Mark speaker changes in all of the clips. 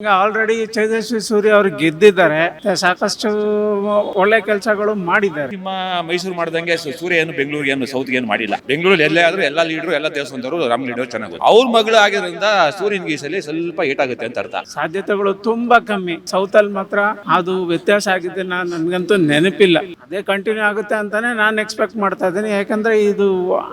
Speaker 1: ಈಗ ಆಲ್ರೆಡಿ ತೇಜಸ್ವಿ ಸೂರ್ಯ ಅವರು ಗೆದ್ದಿದ್ದಾರೆ, ಸಾಕಷ್ಟು ಒಳ್ಳೆ ಕೆಲಸಗಳು ಮಾಡಿದ್ದಾರೆ.
Speaker 2: ನಿಮ್ಮ ಮೈಸೂರು ಮಾಡ್ದಂಗೆ ಸೂರ್ಯ ಏನು ಬೆಂಗಳೂರಿಗೆ ಏನು ಸೌತ್ ಏನು ಮಾಡಿಲ್ಲ. ಬೆಂಗಳೂರಲ್ಲಿ ಎಲ್ಲೇ ಆದ್ರೂ ಎಲ್ಲ ಲೀಡರ್ ಎಲ್ಲ ದೇವಸ್ಥಾನದವರು ರಾಮ್ ಲೀಡರ್ ಚೆನ್ನಾಗಿ ಅವ್ರ ಮಗಳು ಆಗಿರೋದ್ರಿಂದ ಸೂರ್ಯನ್ಗೆ ಈ ಸಲ ಸ್ವಲ್ಪ ಏಟ್ ಆಗುತ್ತೆ ಅಂತ ಅರ್ಥ.
Speaker 1: ಸಾಧ್ಯತೆಗಳು ತುಂಬಾ ಕಮ್ಮಿ. ಸೌತ್ ಅಲ್ಲಿ ಮಾತ್ರ ಅದು ವ್ಯತ್ಯಾಸ ಆಗಿದೆ. ನನ್ಗಂತೂ ನೆನಪಿಲ್ಲ. ಅದೇ ಕಂಟಿನ್ಯೂ ಆಗುತ್ತೆ ಅಂತಾನೆ ನಾನು ಎಕ್ಸ್ಪೆಕ್ಟ್ ಮಾಡ್ತಾ ಇದ್ದೀನಿ. ಯಾಕಂದ್ರೆ ಇದು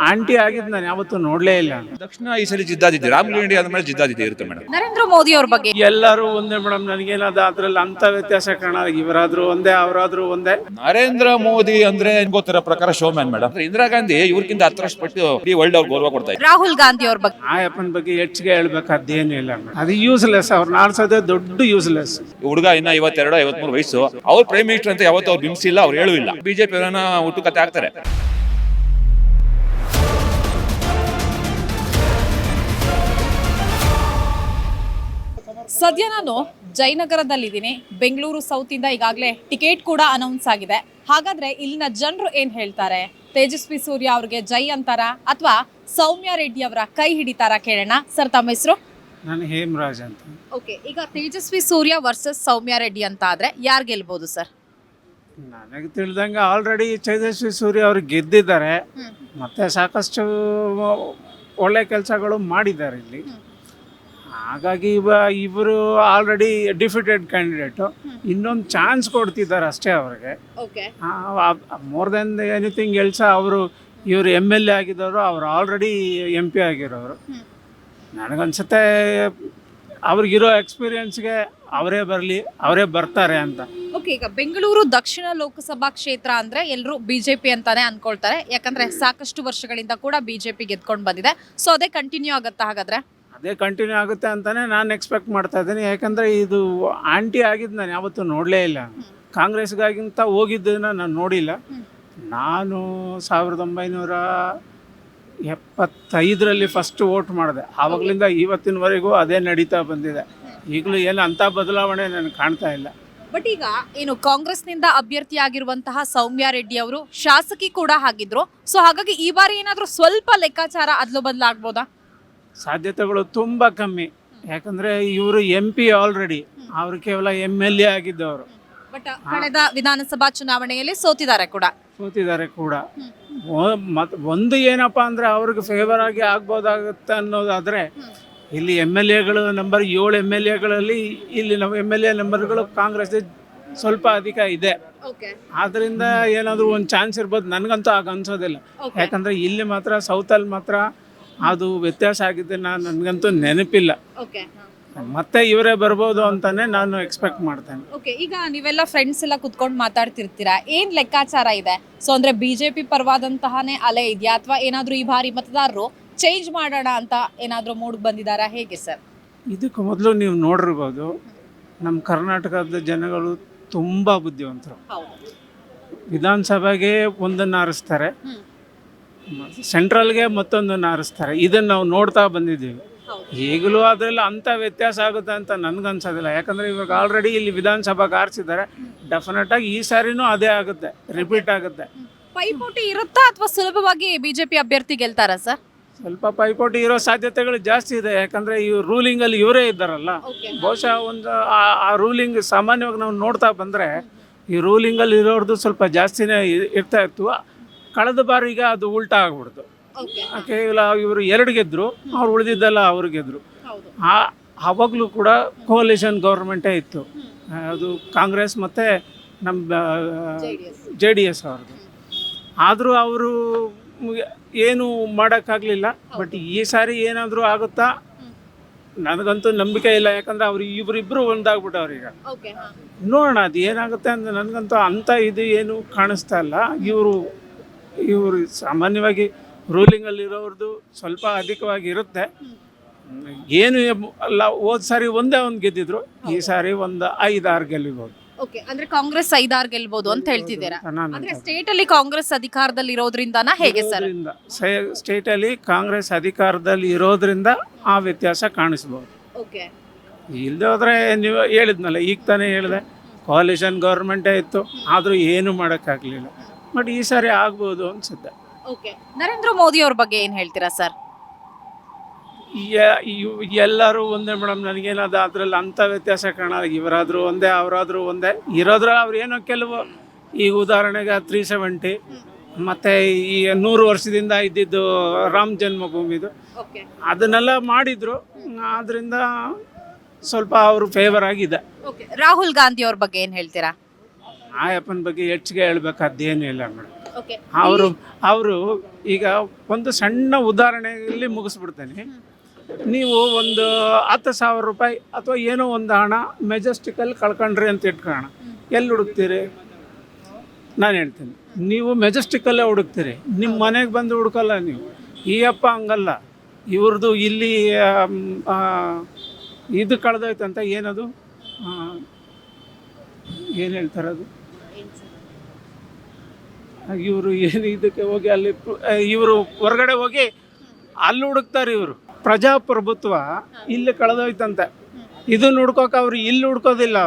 Speaker 1: ಆಂಟಿ ಆಗಿದ್ ನಾನು ಯಾವತ್ತೂ ನೋಡ್ಲೇ ಇಲ್ಲ.
Speaker 2: ದಕ್ಷಿಣ ಈ ಸಲ ಜಿದ್ದಾದಿದ್ದೆ, ರಾಮ್ ಲೀಡರ್ ಆದ್ಮೇಲೆ ಜಿದ್ದಾದಿದ್ದೆ ಇರುತ್ತೆ ಮೇಡಮ್.
Speaker 3: ನರೇಂದ್ರ ಮೋದಿ ಅವ್ರ ಬಗ್ಗೆ
Speaker 1: ಎಲ್ಲರೂ ಒಂದೇ ಮೇಡಮ್, ನನಗೇನಾದ ಅದ್ರಲ್ಲಿ ಅಂತ ವ್ಯತ್ಯಾಸ ಕಾಣ. ಇವರಾದ್ರೂ ಒಂದೇ, ಅವರಾದ್ರೂ ಒಂದೇ.
Speaker 2: ನರೇಂದ್ರ ಮೋದಿ ಅಂದ್ರೆ ಗೊತ್ತಿರೋ ಪ್ರಕಾರ show man madam. Indira Gandhi ಇವ್ರಕ್ಕಿಂತ 10 ಪಟ್ಟು ಇಡೀ ವರ್ಲ್ಡ್ ಅವ್ರು ಗೌರವ ಕೊಡ್ತಾ ಇದ್ದಾರೆ.
Speaker 3: ರಾಹುಲ್ ಗಾಂಧಿ ಅವ್ರ ಬಗ್ಗೆ
Speaker 1: ಆಯಪ್ಪನ ಬಗ್ಗೆ ಹೆಚ್ಚಿಗೆ ಹೇಳ್ಬೇಕಾದ್ದೇನು ಇಲ್ಲ ಮೇಡಮ್. ಅದು ಯೂಸ್ಲೆಸ್. ಅವ್ರನ್ನ ಆಡ್ಸೋದೇ ದೊಡ್ಡ ಯೂಸ್ಲೆಸ್.
Speaker 2: ಹುಡುಗ ಇನ್ನ 52, 53 ವಯಸ್ಸು. ಅವ್ರು ಪ್ರೈಮ್ ಮಿನಿಸ್ಟರ್ ಅಂತ ಯಾವತ್ತೂ ಅವ್ರು ಬಿಂಬಿಸಿಲ್ಲ, ಅವ್ರು ಹೇಳೂ ಇಲ್ಲ. ಬಿಜೆಪಿ ಅವರನ್ನ ಹುಟ್ಟುಕತೆ ಆಗ್ತಾರೆ.
Speaker 3: ಸದ್ಯ ನಾನು ಜಯನಗರದಲ್ಲಿದ್ದೀನಿ. ಬೆಂಗಳೂರು ಸೌತ್ ಇಂದ ಈಗಾಗಲೇ ಟಿಕೆಟ್ ಕೂಡ ಅನೌನ್ಸ್ ಆಗಿದೆ. ಹಾಗಾದ್ರೆ ಇಲ್ಲಿನ ಜನರು ಏನ್ ಹೇಳ್ತಾರೆ? ತೇಜಸ್ವಿ ಸೂರ್ಯ ಅವ್ರಿಗೆ ಜೈ ಅಂತಾರ ಅಥವಾ ಸೌಮ್ಯ ರೆಡ್ಡಿ ಅವರ ಕೈ ಹಿಡಿತಾರ? ಕೇಳೋಣ. ಸರ್, ತಮ್ಮ ಹೆಸರು?
Speaker 1: ನಾನು ಹೇಮರಾಜ್ ಅಂತ.
Speaker 3: ಓಕೆ, ಈಗ ತೇಜಸ್ವಿ ಸೂರ್ಯ ವರ್ಸಸ್ ಸೌಮ್ಯ ರೆಡ್ಡಿ ಅಂತ ಆದ್ರೆ ಯಾರು ಗೆಲ್ಬಹುದು ಸರ್?
Speaker 1: ನನಗೆ ತಿಳಿದಂಗೆ ಆಲ್ರೆಡಿ ತೇಜಸ್ವಿ ಸೂರ್ಯ ಅವರು ಗೆದ್ದಿದ್ದಾರೆ, ಮತ್ತೆ ಸಾಕಷ್ಟು ಒಳ್ಳೆ ಕೆಲಸಗಳು ಮಾಡಿದ್ದಾರೆ ಇಲ್ಲಿ. ಹಾಗಾಗಿ ಇವರು ಆಲ್ರೆಡಿ ಡಿಫಿಟೆಡ್ ಕ್ಯಾಂಡಿಡೇಟು. ಇನ್ನೊಂದು ಚಾನ್ಸ್ ಕೊಡ್ತಿದ್ದಾರೆ ಅಷ್ಟೇ ಅವ್ರಿಗೆ. More than anything else. ಇವರು MLA ಆಗಿದ್ದವರು, ಅವ್ರು ಆಲ್ರೆಡಿ MP ಆಗಿರೋರು. ನನಗನ್ಸುತ್ತೆ ಅವ್ರಿಗಿರೋ ಎಕ್ಸ್ಪೀರಿಯನ್ಸ್ಗೆ ಅವರೇ ಬರಲಿ, ಅವರೇ ಬರ್ತಾರೆ ಅಂತ.
Speaker 3: ಓಕೆ, ಈಗ ಬೆಂಗಳೂರು ದಕ್ಷಿಣ ಲೋಕಸಭಾ ಕ್ಷೇತ್ರ ಅಂದ್ರೆ ಎಲ್ಲರೂ ಬಿಜೆಪಿ ಅಂತಾನೆ ಅನ್ಕೊಳ್ತಾರೆ. ಯಾಕಂದ್ರೆ ಸಾಕಷ್ಟು ವರ್ಷಗಳಿಂದ ಕೂಡ ಬಿಜೆಪಿ ಗೆದ್ಕೊಂಡು ಬಂದಿದೆ. ಸೊ ಅದೇ ಕಂಟಿನ್ಯೂ ಆಗುತ್ತಾ? ಹಾಗಾದ್ರೆ
Speaker 1: ಅದೇ ಕಂಟಿನ್ಯೂ ಆಗುತ್ತೆ ಅಂತಾನೆ ನಾನು ಎಕ್ಸ್ಪೆಕ್ಟ್ ಮಾಡ್ತಾ ಇದ್ದೀನಿ. ಯಾಕಂದರೆ ಇದು ಆಂಟಿ ಆಗಿದ್ದು ನಾನು ಯಾವತ್ತೂ ನೋಡಲೇ ಇಲ್ಲ. ಕಾಂಗ್ರೆಸ್ಗಾಗಿಂತ ಹೋಗಿದ್ದನ್ನು ನಾನು ನೋಡಿಲ್ಲ. ನಾನು 1975ರಲ್ಲಿ ಫಸ್ಟ್ ವೋಟ್ ಮಾಡಿದೆ. ಆವಾಗಲಿಂದ ಇವತ್ತಿನವರೆಗೂ ಅದೇ ನಡೀತಾ ಬಂದಿದೆ. ಈಗಲೂ ಏನು ಅಂಥ ಬದಲಾವಣೆ ನನಗೆ ಕಾಣ್ತಾ ಇಲ್ಲ.
Speaker 3: ಬಟ್ ಈಗ ಏನು ಕಾಂಗ್ರೆಸ್ನಿಂದ ಅಭ್ಯರ್ಥಿ ಆಗಿರುವಂತಹ ಸೌಮ್ಯ ರೆಡ್ಡಿ ಅವರು ಶಾಸಕಿ ಕೂಡ ಆಗಿದ್ರು. ಸೊ ಹಾಗಾಗಿ ಈ ಬಾರಿ ಏನಾದರೂ ಸ್ವಲ್ಪ ಲೆಕ್ಕಾಚಾರ ಅದ್ಲು ಬದಲಾಗ್ಬೋದಾ?
Speaker 1: ಸಾಧ್ಯತೆಗಳು ತುಂಬ ಕಮ್ಮಿ. ಯಾಕಂದರೆ ಇವರು MP ಆಲ್ರೆಡಿ, ಅವರು ಕೇವಲ MLA ಆಗಿದ್ದವರು.
Speaker 3: ಬಟ್ ಕಳೆದ ವಿಧಾನಸಭಾ ಚುನಾವಣೆಯಲ್ಲಿ ಸೋತಿದ್ದಾರೆ ಕೂಡ. ಒಂದು ಏನಪ್ಪ ಅಂದರೆ ಅವ್ರಿಗೆ ಫೇವರ್ ಆಗಿ ಆಗ್ಬೋದಾಗುತ್ತೆ ಅನ್ನೋದಾದರೆ, ಇಲ್ಲಿ MLAಗಳು ನಂಬರ್ 7 MLAಗಳಲ್ಲಿ ಇಲ್ಲಿ ನಾವು MLA ನಂಬರ್ಗಳು ಕಾಂಗ್ರೆಸ್ ಸ್ವಲ್ಪ ಅಧಿಕ ಇದೆ. ಆದ್ದರಿಂದ ಏನಾದರೂ ಒಂದು ಚಾನ್ಸ್ ಇರ್ಬೋದು. ನನಗಂತೂ ಆಗ ಅನ್ಸೋದಿಲ್ಲ. ಯಾಕಂದರೆ ಇಲ್ಲಿ ಮಾತ್ರ ಸೌತಲ್ಲಿ ಮಾತ್ರ ಅದು ವ್ಯತ್ಯಾಸ ಆಗಿದೆ. ನನಗಂತೂ ನೆನಪಿಲ್ಲ. ಮತ್ತೆ ಇವರೇ ಬರ್ಬೋದು ಅಂತಾನೆ ನಾನು ಎಕ್ಸ್ಪೆಕ್ಟ್ ಮಾಡ್ತೇನೆ. ಓಕೆ, ಈಗ ನೀವೆಲ್ಲ ಫ್ರೆಂಡ್ಸ್ ಎಲ್ಲ ಕುತ್ಕೊಂಡು ಮಾತಾಡ್ತಿರ್ತೀರಾ, ಏನ್ ಲೆಕ್ಕಾಚಾರ ಇದೆ? ಸೊ ಅಂದ್ರೆ ಬಿಜೆಪಿ ಪರವಾದಂತಹನೇ ಅಲೆ ಇದೆಯಾ ಅಥವಾ ಏನಾದ್ರೂ ಈ ಬಾರಿ ಮತದಾರರು ಚೇಂಜ್ ಮಾಡೋಣ ಅಂತ ಏನಾದ್ರೂ ಮೂಡ್ ಬಂದಿದಾರಾ? ಹೇಗೆ ಸರ್?
Speaker 1: ಇದಕ್ಕೆ ಮೊದಲು ನೀವು ನೋಡಿರ್ಬೋದು, ನಮ್ಮ ಕರ್ನಾಟಕದ ಜನಗಳು ತುಂಬ ಬುದ್ಧಿವಂತರು. ವಿಧಾನಸಭೆಗೆ ಒಂದನ್ನು ಆರಿಸ್ತಾರೆ, ಸೆಂಟ್ರಲ್ಗೆ ಮತ್ತೊಂದನ್ನು ಆರಿಸ್ತಾರೆ. ಇದನ್ನು ನಾವು ನೋಡ್ತಾ ಬಂದಿದ್ದೀವಿ. ಈಗಲೂ ಅದರಲ್ಲಿ ಅಂಥ ವ್ಯತ್ಯಾಸ ಆಗುತ್ತೆ ಅಂತ ನನಗನ್ಸೋದಿಲ್ಲ. ಯಾಕಂದರೆ ಇವಾಗ ಆಲ್ರೆಡಿ ಇಲ್ಲಿ ವಿಧಾನಸಭೆಗೆ ಆರಿಸಿದ್ದಾರೆ. ಡೆಫಿನೆಟಾಗಿ ಈ ಸಾರಿನೂ ಅದೇ ಆಗುತ್ತೆ, ರಿಪೀಟ್ ಆಗುತ್ತೆ.
Speaker 3: ಪೈಪೋಟಿ ಇರುತ್ತಾ ಅಥವಾ ಸುಲಭವಾಗಿ ಬಿಜೆಪಿ ಅಭ್ಯರ್ಥಿ ಗೆಲ್ತಾರಾ ಸರ್?
Speaker 1: ಸ್ವಲ್ಪ ಪೈಪೋಟಿ ಇರೋ ಸಾಧ್ಯತೆಗಳು ಜಾಸ್ತಿ ಇದೆ. ಯಾಕಂದರೆ ಈ ರೂಲಿಂಗಲ್ಲಿ ಇವರೇ ಇದ್ದಾರಲ್ಲ. ಬಹುಶಃ ಒಂದು ಆ ರೂಲಿಂಗ್ ಸಾಮಾನ್ಯವಾಗಿ ನಾವು ನೋಡ್ತಾ ಬಂದರೆ ಈ ರೂಲಿಂಗಲ್ಲಿ ಇರೋರ್ದು ಸ್ವಲ್ಪ ಜಾಸ್ತಿನೇ ಇರ್ತಾ ಇತ್ತು. ಕಳೆದ ಬಾರಿಗೆ ಅದು ಉಲ್ಟಾ ಆಗ್ಬಿಡ್ತು. ಕೇವಲ ಇವರು 2 ಗೆದ್ದರು, ಅವ್ರು ಉಳಿದಿದ್ದೆಲ್ಲ ಅವ್ರು ಗೆದ್ದರು. ಆವಾಗಲೂ ಕೂಡ ಕೋಲಿಷನ್ ಗೌರ್ಮೆಂಟೇ ಇತ್ತು. ಅದು ಕಾಂಗ್ರೆಸ್ ಮತ್ತು ನಮ್ಮ JDS ಅವ್ರದ್ದು. ಆದರೂ ಅವರು ಏನು ಮಾಡೋಕ್ಕಾಗಲಿಲ್ಲ. ಬಟ್ ಈ ಸಾರಿ ಏನಾದರೂ ಆಗುತ್ತಾ ನನಗಂತೂ ನಂಬಿಕೆ ಇಲ್ಲ. ಯಾಕಂದರೆ ಇವರಿಬ್ಬರು ಒಂದಾಗ್ಬಿಟ್ಟವ್ರು. ಈಗ ನೋಡೋಣ ಅದು ಏನಾಗುತ್ತೆ ಅಂತ. ನನಗಂತೂ ಅಂಥ ಇದು ಏನು ಕಾಣಿಸ್ತಾ ಇಲ್ಲ. ಇವರು ಸಾಮಾನ್ಯವಾಗಿ ರೂಲಿಂಗಲ್ಲಿರೋರ್ದು ಸ್ವಲ್ಪ ಅಧಿಕವಾಗಿ ಇರುತ್ತೆ. ಏನು ಅಲ್ಲ, ಹೋದ ಸಾರಿ ಒಂದೇ ಒಂದು ಗೆದ್ದಿದ್ರು, ಈ ಸಾರಿ ಒಂದು 5-6 ಗೆಲ್ಲಬಹುದು.
Speaker 3: ಓಕೆ, ಅಂದ್ರೆ ಕಾಂಗ್ರೆಸ್ 5-6 ಗೆಲ್ಬಹುದು ಅಂತ ಹೇಳ್ತಿದ್ದೀರಾ? ಅಂದ್ರೆ ಸ್ಟೇಟ್ ಅಲ್ಲಿ ಕಾಂಗ್ರೆಸ್ ಅಧಿಕಾರದಲ್ಲಿ ಇರೋದ್ರಿಂದನಾ ಹೇಗೆ ಸರ್?
Speaker 1: ಸ್ಟೇಟ್ ಅಲ್ಲಿ ಕಾಂಗ್ರೆಸ್ ಅಧಿಕಾರದಲ್ಲಿ ಇರೋದ್ರಿಂದ ಆ ವ್ಯತ್ಯಾಸ ಕಾಣಿಸ್ಬೋದು. ಇಲ್ಲದೆ ಹೋದ್ರೆ ನೀವು ಹೇಳಿದ್ನಲ್ಲ, ಈಗ ತಾನೇ ಹೇಳಿದೆ, ಕೋಲಿಷನ್ ಗೌರ್ಮೆಂಟೇ ಇತ್ತು, ಆದರೂ ಏನು ಮಾಡೋಕ್ಕಾಗಲಿಲ್ಲ. ಬಟ್ ಈ ಸಾರಿ ಆಗ್ಬೋದು ಅನ್ಸುತ್ತೆ.
Speaker 3: ನರೇಂದ್ರ ಮೋದಿ ಅವ್ರ ಬಗ್ಗೆ ಏನ್ ಹೇಳ್ತೀರಾ ಸರ್?
Speaker 1: ಎಲ್ಲರೂ ಒಂದೇ ಮೇಡಮ್. ನನಗೇನದು ಅದರಲ್ಲಿ ಅಂಥ ವ್ಯತ್ಯಾಸ ಕಾಣಲ್ಲ. ಇವರಾದರೂ ಒಂದೇ, ಅವರಾದರೂ ಒಂದೇ. ಇರೋದ್ರಲ್ಲಿ ಅವ್ರು ಏನೋ ಕೆಲವು, ಈಗ ಉದಾಹರಣೆಗೆ 370 ಮತ್ತು ಈ 100 ವರ್ಷದಿಂದ ಇದ್ದಿದ್ದು ರಾಮ ಜನ್ಮಭೂಮಿದು, ಅದನ್ನೆಲ್ಲ ಮಾಡಿದರು. ಆದ್ದರಿಂದ ಸ್ವಲ್ಪ ಅವರು ಫೇವರ್ ಆಗಿದೆ.
Speaker 3: ರಾಹುಲ್ ಗಾಂಧಿ ಅವ್ರ ಬಗ್ಗೆ ಏನು ಹೇಳ್ತೀರಾ?
Speaker 1: ಆಯಪ್ಪನ ಬಗ್ಗೆ ಹೆಚ್ಚಿಗೆ ಹೇಳ್ಬೇಕಾದ್ದೇನೂ ಇಲ್ಲ ಮೇಡಮ್. ಅವರು ಈಗ ಒಂದು ಸಣ್ಣ ಉದಾಹರಣೆಯಲ್ಲಿ ಮುಗಿಸ್ಬಿಡ್ತೇನೆ. ನೀವು ಒಂದು 10,000 ರೂಪಾಯಿ ಅಥವಾ ಏನೋ ಒಂದು ಹಣ ಮೆಜೆಸ್ಟಿಕಲ್ಲಿ ಕಳ್ಕೊಂಡ್ರಿ ಅಂತ ಇಟ್ಕೊಳ್ಳೋಣ, ಎಲ್ಲಿ ಹುಡುಕ್ತೀರಿ? ನಾನು ಹೇಳ್ತೀನಿ, ನೀವು ಮೆಜೆಸ್ಟಿಕಲ್ಲೇ ಹುಡುಕ್ತೀರಿ, ನಿಮ್ಮ ಮನೆಗೆ ಬಂದು ಹುಡುಕಲ್ಲ ನೀವು. ಈ ಅಪ್ಪ ಹಂಗಲ್ಲ, ಇವ್ರದ್ದು ಇಲ್ಲಿ ಇದು ಕಳೆದೋಯ್ತಂತ, ಏನದು ಏನು ಹೇಳ್ತಾರೆ ಅದು, ಇವರು ಏನು ಇದಕ್ಕೆ ಹೋಗಿ ಅಲ್ಲಿ ಇವರು ಹೊರಗಡೆ ಹೋಗಿ ಅಲ್ಲಿ ಹುಡುಕ್ತಾರೆ. ಇವರು ಪ್ರಜಾಪ್ರಭುತ್ವ ಇಲ್ಲಿ ಕಳೆದೋಯ್ತಂತೆ, ಇದನ್ನು ಹುಡ್ಕೋಕೆ ಅವ್ರು ಇಲ್ಲಿ ಹುಡ್ಕೋದಿಲ್ಲ.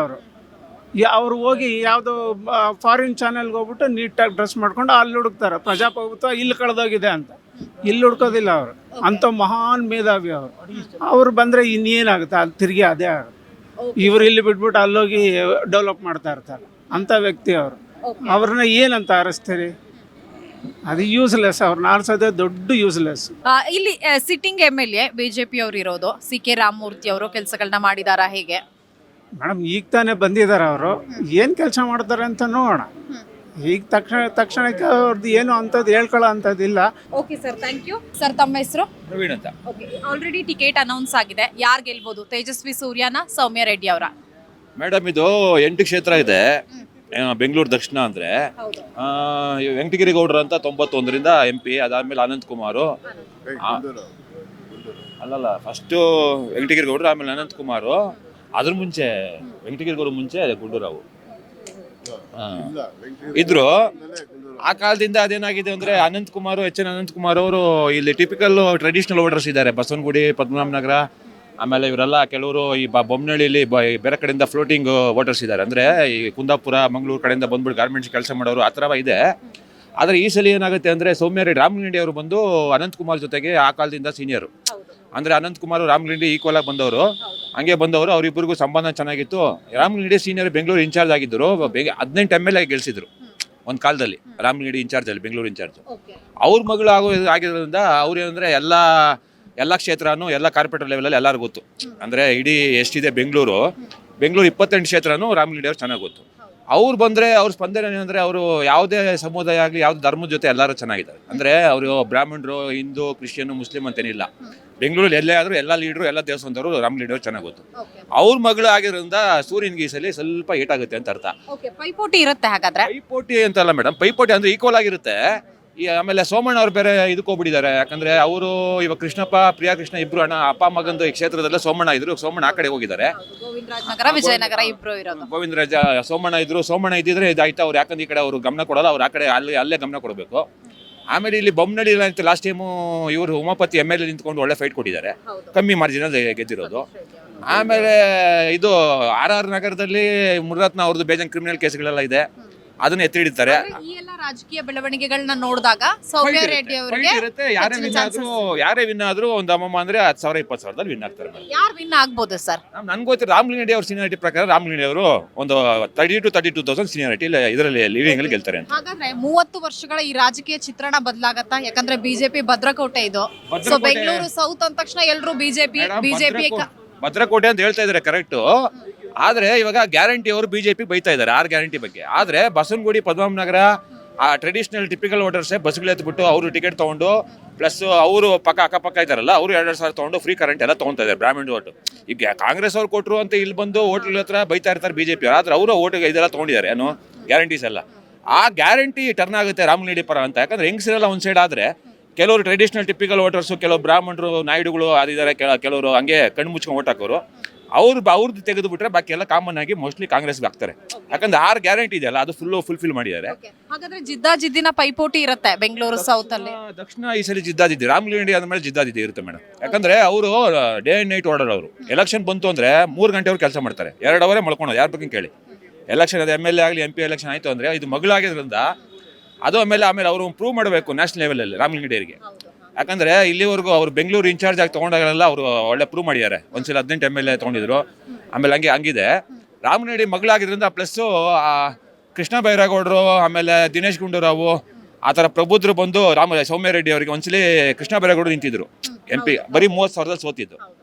Speaker 1: ಅವರು ಹೋಗಿ ಯಾವುದೋ ಫಾರಿನ್ ಚಾನೆಲ್ಗೆ ಹೋಗ್ಬಿಟ್ಟು ನೀಟಾಗಿ ಡ್ರೆಸ್ ಮಾಡ್ಕೊಂಡು ಅಲ್ಲಿ ಹುಡುಕ್ತಾರೆ. ಪ್ರಜಾಪ್ರಭುತ್ವ ಇಲ್ಲಿ ಕಳೆದೋಗಿದೆ ಅಂತ ಇಲ್ಲಿ ಹುಡ್ಕೋದಿಲ್ಲ ಅವರು. ಅಂಥ ಮಹಾನ್ ಮೇಧಾವಿ ಅವ್ರು ಬಂದರೆ ಇನ್ನೇನಾಗುತ್ತೆ, ಅಲ್ಲಿ ತಿರುಗಿ ಅದೇ ಆಗುತ್ತೆ. ಇವರು ಇಲ್ಲಿ ಬಿಟ್ಬಿಟ್ಟು ಅಲ್ಲೋಗಿ ಡೆವಲಪ್ ಮಾಡ್ತಾ ಇರ್ತಾರೆ. ಅಂಥ ವ್ಯಕ್ತಿ ಅವರು. ಅವ್ರನ್ನ ಏನಂತ ಆರಿಸ್ತೀರಿ? ಅದು ಯೂಸ್ಲೆಸ್. ಅವ್ರನ್ನ ಆರಿಸೋದೇ ದೊಡ್ಡ ಯೂಸ್ಲೆಸ್.
Speaker 3: ಇಲ್ಲಿ ಸಿಟ್ಟಿಂಗ್ MLA ಬಿಜೆಪಿ ಅವರು ಇರೋದು CK ರಾಮಮೂರ್ತಿ ಅವರು ಕೆಲಸಗಳನ್ನ ಮಾಡಿದಾರಾ ಹೇಗೆ?
Speaker 1: ಮೇಡಮ್, ಈಗ ತಾನೇ ಬಂದಿದ್ದಾರೆ ಅವರು. ಏನು ಕೆಲಸ ಮಾಡ್ತಾರೆ ಅಂತ ನೋಡೋಣ. ಈಗ ತಕ್ಷಣಕ್ಕೆ ಅವ್ರದ್ದು ಏನು ಅಂಥದ್ದು ಹೇಳ್ಕೊಳ್ಳೋ ಅಂಥದ್ದಿಲ್ಲ.
Speaker 3: Okay sir, thank you sir. ತಮ್ಮ ಹೆಸರು?
Speaker 2: ಪ್ರವೀಣ್ ಅಂತ.
Speaker 3: ಓಕೆ, ಆಲ್ರೆಡಿ ಟಿಕೆಟ್ ಅನೌನ್ಸ್ ಆಗಿದೆ. ಯಾರು ಗೆಲ್ಬೋದು? ತೇಜಸ್ವಿ ಸೂರ್ಯನ, ಸೌಮ್ಯ ರೆಡ್ಡಿ ಅವರ?
Speaker 2: ಮೇಡಮ್, ಇದು 8 ಕ್ಷೇತ್ರ ಇದೆ ಬೆಂಗಳೂರು ದಕ್ಷಿಣ ಅಂದರೆ. ವೆಂಕಟಗಿರಿ ಗೌಡ್ರು ಅಂತ 91ರಿಂದ MP, ಅದಾದಮೇಲೆ ಅನಂತ್ ಕುಮಾರು. ಅಲ್ಲಲ್ಲ, ಫಸ್ಟು ವೆಂಕಟಗಿರಿ ಗೌಡ್ರು, ಆಮೇಲೆ ಅನಂತ್ ಕುಮಾರು. ಅದ್ರ ಮುಂಚೆ ವೆಂಕಟಗಿರಿ ಗೌಡ್ರು ಮುಂಚೆ ಗುಂಡೂರಾವು ಇದ್ರು. ಆ ಕಾಲದಿಂದ ಅದೇನಾಗಿದೆ ಅಂದರೆ ಅನಂತ್ ಕುಮಾರ್, ಅನಂತ್ ಕುಮಾರ್ ಅವರು ಇಲ್ಲಿ ಟಿಪಿಕಲ್ ಟ್ರೆಡಿಷನಲ್ ವೋಟರ್ಸ್ ಇದ್ದಾರೆ. ಬಸವನಗುಡಿ, ಪದ್ಮನಾಭನಗರ, ಆಮೇಲೆ ಇವರೆಲ್ಲ ಕೆಲವರು ಈ ಬೊಮ್ಮನಹಳ್ಳಿಯಲ್ಲಿ ಬೇರೆ ಕಡೆಯಿಂದ ಫ್ಲೋಟಿಂಗ್ ವೋಟರ್ಸ್ ಇದ್ದಾರೆ. ಅಂದರೆ ಈ ಕುಂದಾಪುರ, ಮಂಗಳೂರು ಕಡೆಯಿಂದ ಬಂದ್ಬಿಟ್ಟು ಗಾರ್ಮೆಂಟ್ಸ್ ಕೆಲಸ ಮಾಡೋರು ಆ ಥರ ಇದೆ. ಆದರೆ ಈ ಸಲ ಏನಾಗುತ್ತೆ ಅಂದರೆ ಸೌಮ್ಯ ರೆಡ್ಡಿ, ರಾಮಲಿಂಗಡಿ ಅವರು ಬಂದು ಅನಂತ್ ಕುಮಾರ್ ಜೊತೆಗೆ ಆ ಕಾಲದಿಂದ ಸೀನಿಯರು. ಅಂದರೆ ಅನಂತ್ ಕುಮಾರ್ ರಾಮಲಿಂಗಡಿ ಈಕ್ವಲ್ ಆಗಿ ಬಂದವರು, ಹಂಗೆ ಬಂದವರು. ಅವರಿಬ್ಬರಿಗೂ ಸಂಬಂಧ ಚೆನ್ನಾಗಿತ್ತು. ರಾಮಲಿಂಗಡಿ ಸೀನಿಯರ್ ಬೆಂಗಳೂರು ಇನ್ಚಾರ್ಜ್ ಆಗಿದ್ದರು. 18 MLA ಗೆಲ್ಸಿದ್ರು ಒಂದು ಕಾಲದಲ್ಲಿ. ರಾಮಲಿಂಗಡಿ ಇನ್ಚಾರ್ಜಲ್ಲಿ, ಬೆಂಗಳೂರು ಇನ್ಚಾರ್ಜ್. ಅವ್ರ ಮಗಳು ಆಗಿರೋದ್ರಿಂದ ಅವ್ರು ಏನಂದರೆ ಎಲ್ಲ ಕ್ಷೇತ್ರನೂ ಎಲ್ಲ ಕಾರ್ಪೊರೇಟರ್ ಲೆವೆಲಲ್ಲಿ ಎಲ್ಲರಿಗೂ ಗೊತ್ತು. ಅಂದರೆ ಇಡೀ ಎಷ್ಟಿದೆ ಬೆಂಗಳೂರು 28 ಕ್ಷೇತ್ರನೂ ರಾಮಲಿಂಗಡಿ ಅವ್ರು ಚೆನ್ನಾಗಿ ಗೊತ್ತು. ಅವ್ರು ಬಂದರೆ ಅವ್ರ ಸ್ಪಂದನೆ ಏನಂದರೆ ಅವರು ಯಾವುದೇ ಸಮುದಾಯ ಆಗಲಿ ಯಾವುದೇ ಧರ್ಮದ ಜೊತೆ ಎಲ್ಲರೂ ಚೆನ್ನಾಗಿದ್ದಾರೆ. ಅಂದರೆ ಅವರು ಬ್ರಾಹ್ಮಣರು, ಹಿಂದೂ, ಕ್ರಿಶ್ಚಿಯನ್, ಮುಸ್ಲಿಂ ಅಂತೇನಿಲ್ಲ. ಬೆಂಗಳೂರಲ್ಲಿ ಎಲ್ಲೇ ಆದರೂ ಎಲ್ಲ ಲೀಡ್ರು, ಎಲ್ಲ ದೇವಸ್ಥಾನದವರು ರಾಮಲಿಂಗಡಿ ಅವ್ರು ಚೆನ್ನಾಗಿ ಗೊತ್ತು. ಅವ್ರ ಮಗಳು ಆಗಿರೋದ್ರಿಂದ ಸೂರ್ಯನ್ಗೆ ಈ ಸಲ ಸ್ವಲ್ಪ ಏಟಾಗುತ್ತೆ ಅಂತ ಅರ್ಥ.
Speaker 3: ಪೈಪೋಟಿ ಇರುತ್ತೆ ಹಾಗಾದ್ರೆ?
Speaker 2: ಪೈಪೋಟಿ ಅಂತಲ್ಲ ಮೇಡಮ್, ಪೈಪೋಟಿ ಅಂದರೆ ಈಕ್ವಲ್ ಆಗಿರುತ್ತೆ. ಆಮೇಲೆ ಸೋಮಣ್ಣ ಅವ್ರು ಬೇರೆ ಇದಕ್ಕೆ ಹೋಗ್ಬಿಟ್ಟಿದ್ದಾರೆ. ಯಾಕಂದರೆ ಅವರು ಇವಾಗ ಕೃಷ್ಣಪ್ಪ, ಪ್ರಿಯಾ ಕೃಷ್ಣ ಇಬ್ಬರು ಅಪ್ಪ ಮಗಂದು ಈ ಕ್ಷೇತ್ರದಲ್ಲೇ ಸೋಮಣ್ಣ ಇದ್ರು. ಸೋಮಣ್ಣ ಆ ಕಡೆ ಹೋಗಿದ್ದಾರೆ.
Speaker 3: ಗೋವಿಂದರಾಜನಗರ, ವಿಜಯನಗರ ಇಬ್ರು ಇರೋದು.
Speaker 2: ಗೋವಿಂದರಾಜ, ಸೋಮಣ್ಣ ಇದ್ರು. ಸೋಮಣ್ಣ ಇದ್ದಿದ್ರೆ ಇದಾಯ್ತು. ಅವ್ರು ಯಾಕಂದ್ರೆ ಈ ಕಡೆ ಅವರು ಗಮನ ಕೊಡಲ್ಲ, ಅವ್ರು ಆ ಕಡೆ ಅಲ್ಲೇ ಗಮನ ಕೊಡಬೇಕು. ಆಮೇಲೆ ಇಲ್ಲಿ ಬೊಮ್ಮನಹಳ್ಳಿ ಅಂತ ಲಾಸ್ಟ್ ಟೈಮು ಇವರು ಉಮಾಪತಿ MLA ನಿಂತ್ಕೊಂಡು ಒಳ್ಳೆ ಫೈಟ್ ಕೊಟ್ಟಿದ್ದಾರೆ. ಕಮ್ಮಿ ಮಾರ್ಜಿನಲ್ಲಿ ಗೆದ್ದಿರೋದು. ಆಮೇಲೆ ಇದು RR ನಗರದಲ್ಲಿ ಮುನಿರತ್ನ ಅವ್ರದ್ದು ಬೇಜಾನ್ ಕ್ರಿಮಿನಲ್ ಕೇಸ್ಗಳೆಲ್ಲ ಇದೆ, ಅದನ್ನ ಎತ್ತಿ ಹಿಡಿತಾರೆ.
Speaker 3: ಈ ಎಲ್ಲ ರಾಜಕೀಯ ಬೆಳವಣಿಗೆಗಳನ್ನ ನೋಡಿದಾಗ ಸೌಮ್ಯ ರೆಡ್ಡಿ ಅವರಿಗೆ
Speaker 2: ಯಾರೇ ವಿನ್ ಆದ್ರೂ ಒಂದು ಅಮ್ಮಮ್ಮ ಅಂದ್ರೆ 10,000 20,000 ವಿನ್ ಆಗ್ತಾರೆ.
Speaker 3: ಯಾರು ವಿನ್ ಆಗ್ಬೋದು ಸರ್?
Speaker 2: ನನ್ಗೆ ಗೊತ್ತಿರೋ ರಾಮಲಿಂಗಡಿ ಅವ್ರ ಸೀನಿಯಾರಿಟಿ ಪ್ರಕಾರ ರಾಮಲಿಂಗಡಿ ಅವರು ಒಂದು 30,000 to 32,000 ಸೀನಿಯಾರಿಟಿ ಇದರಲ್ಲಿ ಲೀಡಿಂಗ್ ಅಲ್ಲಿ ಗೆಲ್ತಾರೆ ಅಂತ.
Speaker 3: ಹಾಗಾದ್ರೆ 30 ವರ್ಷಗಳ ಈ ರಾಜಕೀಯ ಚಿತ್ರಣ ಬದಲಾಗತ್ತಾ? ಯಾಕಂದ್ರೆ ಬಿಜೆಪಿ ಭದ್ರಕೋಟೆ ಇದು. ಸೊ ಬೆಂಗಳೂರು ಸೌತ್ ಅಂದ ತಕ್ಷಣ ಎಲ್ಲರೂ ಬಿಜೆಪಿ
Speaker 2: ಭದ್ರಕೋಟೆ ಅಂತ ಹೇಳ್ತಾ ಇದಾರೆ, ಕರೆಕ್ಟ್. ಆದ್ರೆ ಇವಾಗ ಗ್ಯಾರಂಟಿ ಅವರು ಬಿಜೆಪಿ ಬೈತಾ ಇದ್ದಾರೆ 6 ಗ್ಯಾರಂಟಿ ಬಗ್ಗೆ. ಆದ್ರೆ ಬಸವನಗುಡಿ, ಪದ್ಮನಾಭನಗರ ಆ ಟ್ರೆಡಿಷನಲ್ ಟಿಪಿಕಲ್ ವೋಟರ್ಸೇ ಬಸ್ಗಳು ಎತ್ಬಿಟ್ಟು ಅವರು ಟಿಕೆಟ್ ತಗೊಂಡು, ಪ್ಲಸ್ ಅವರು ಅಕ್ಕಪಕ್ಕ ಇದ್ದಾರಲ್ಲ, ಅವರು 2,000 ತಗೊಂಡು ಫ್ರೀ ಕರೆಂಟ್ ಎಲ್ಲ ತಗೊಂತಾ ಇದ್ದಾರೆ ಬ್ರಾಹ್ಮಣ ಓಟು. ಈಗ ಕಾಂಗ್ರೆಸ್ ಅವ್ರು ಕೊಟ್ಟರು ಅಂತ ಇಲ್ಲಿ ಬಂದು ಹೋಟ್ಲ್ ಹತ್ರ ಬೈತಾ ಇರ್ತಾರೆ ಬಿಜೆಪಿ. ಆದ್ರೆ ಅವರು ಓಟ್ ಇದೆಲ್ಲ ತಗೊಂಡಿದ್ದಾರೆ, ಏನು ಗ್ಯಾರಂಟೀಸ್ ಎಲ್ಲ. ಆ ಗ್ಯಾರಂಟಿ ಟರ್ನ್ ಆಗುತ್ತೆ ರಾಮಲಿಂಗಡಿ ಪರ ಅಂತ. ಯಾಕಂದ್ರೆ ಹೆಂಗಸರೆಲ್ಲ ಒಂದು ಸೈಡ್ ಆದ್ರೆ ಕೆಲವರು ಟ್ರೆಡಿಷನಲ್ ಟಿಪಿಕಲ್ ವೋಟರ್ಸು, ಕೆಲವು ಬ್ರಾಹ್ಮಣರು, ನಾಯ್ಡುಗಳು ಅದಿದ್ದಾರೆ, ಕೆಲವರು ಹಂಗೆ ಕಣ್ಣು ಮುಚ್ಕೊಂಡು ಓಟ್ ಹಾಕೋರು. ಅವ್ರದ್ದು ತೆಗೆದು ಬಿಟ್ರೆ ಬಾಕಿ ಎಲ್ಲ ಕಾಮನ್ ಆಗಿ ಮೋಸ್ಟ್ಲಿ ಕಾಂಗ್ರೆಸ್ಗೆ ಹಾಕ್ತಾರೆ. ಯಾಕಂದ್ರೆ 6 ಗ್ಯಾರಂಟಿ ಇದೆಯಲ್ಲ ಅದು ಫುಲ್ಫಿಲ್ ಮಾಡಿದ್ದಾರೆ.
Speaker 3: ಹಾಗಾದ್ರೆ ಜಿದ್ದಾಜಿದ್ದಿನ ಪೈಪೋಟಿ ಇರುತ್ತೆ ಬೆಂಗಳೂರು ಸೌತ್ ಅಲ್ಲಿ.
Speaker 2: ದಕ್ಷಿಣ ಈ ಸಲ ಜಿದ್ದಾಜಿದ್ದಿ, ರಾಮಲಿಂಗಡಿ ಆದ್ಮೇಲೆ ಜಿದ್ದಾಜಿದ್ದಿ ಇರುತ್ತೆ ಮೇಡಮ್. ಯಾಕಂದ್ರೆ ಅವರು ಡೇ ಅಂಡ್ ನೈಟ್ ಓಡಾಡೋರು. ಅವರು ಎಲೆಕ್ಷನ್ ಬಂತು ಅಂದ್ರೆ 3 ಗಂಟೆ ಅವ್ರು ಕೆಲಸ ಮಾಡ್ತಾರೆ, 2 ಅವರೇ ಮಲ್ಕೊಳೋದು. ಯಾರ ಬಗ್ಗೆ ಕೇಳಿ, ಎಲೆಕ್ಷನ್ ಅದು MLA ಆಗಲಿ MP ಎಲೆಕ್ಷನ್ ಆಯ್ತು ಅಂದ್ರೆ ಇದು ಮಗಳಾಗಿದ್ರಿಂದ ಅದು. ಆಮೇಲೆ ಅವರು ಪ್ರೂವ್ ಮಾಡಬೇಕು ನ್ಯಾಷನಲ್ ಲೆವೆಲಲ್ಲಿ ರಾಮಲಿಂಗಡಿಯವರಿಗೆ. ಯಾಕಂದ್ರೆ ಇಲ್ಲಿವರೆಗೂ ಅವ್ರು ಬೆಂಗಳೂರು ಇನ್ಚಾರ್ಜ್ ಆಗಿ ತೊಗೊಂಡಾಗಲೆಲ್ಲ ಅವರು ಒಳ್ಳೆ ಪ್ರೂವ್ ಮಾಡಿದ್ದಾರೆ. ಒಂದ್ಸಲ 18 MLA ತೊಗೊಂಡಿದ್ರು. ಆಮೇಲೆ ಹಂಗಿದೆ ರಾಮನಹಳ್ಳಿ ಮಗಳಾಗಿದ್ರಿಂದ ಪ್ಲಸ್ಸು ಕೃಷ್ಣ ಬೈರೇಗೌಡರು ಆಮೇಲೆ ದಿನೇಶ್ ಗುಂಡೂರಾವು ಆ ಥರ ಪ್ರಬುದ್ಧರು ಬಂದು ಸೌಮ್ಯ ರೆಡ್ಡಿ ಅವರಿಗೆ ಒಂದ್ಸಲಿ ಕೃಷ್ಣ ಬೈರೇಗೌಡರು ನಿಂತಿದ್ರು MP, ಬರೀ 30,000 ಸೋತಿದ್ದು.